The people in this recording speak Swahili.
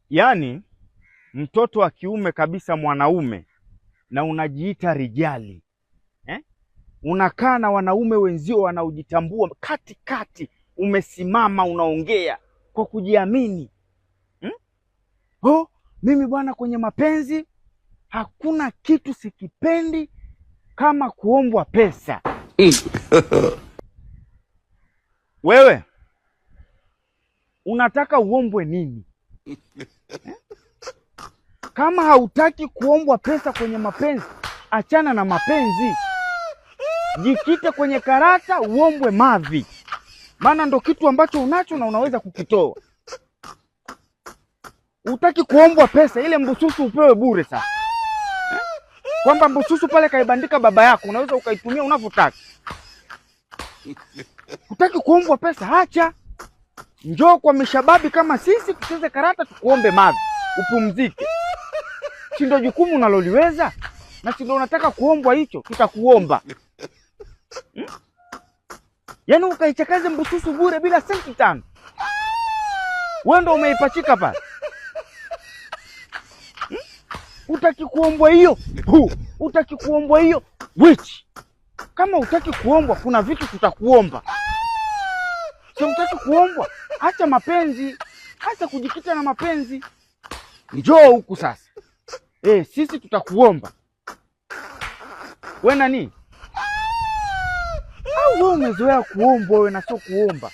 Yaani mtoto wa kiume kabisa, mwanaume, na unajiita rijali unakaa na wanaume wenzio wanaojitambua katikati, umesimama unaongea kwa kujiamini. Mimi bwana, kwenye mapenzi hakuna kitu sikipendi kama kuombwa pesa. Wewe unataka uombwe nini? Kama hautaki kuombwa pesa kwenye mapenzi, achana na mapenzi, jikite kwenye karata, uombwe mavi, maana ndo kitu ambacho unacho na unaweza kukitoa. Utaki kuombwa pesa, ile mbususu upewe bure sasa. Kwamba mbususu pale kaibandika baba yako, unaweza ukaitumia unavyotaka. Utaki kuombwa pesa, acha. Njoo kwa mishababi kama sisi, tucheze karata, tukuombe mavi, upumzike. Si ndo jukumu unaloliweza? Na si ndo unataka kuombwa hicho, tutakuomba. Yaani ukaichakaze mbususu bure bila senti 5. Wewe ndo umeipachika pale. Utaki kuombwa hiyo? Utaki kuombwa hiyo? Which? Kama utaki kuombwa, kuna vitu tutakuomba. Si utaki kuombwa, acha mapenzi, acha kujikita na mapenzi. Njoo huku sasa. Sisi tutakuomba. Wewe nani? Au wewe umezoea kuombwa wewe na sio kuomba?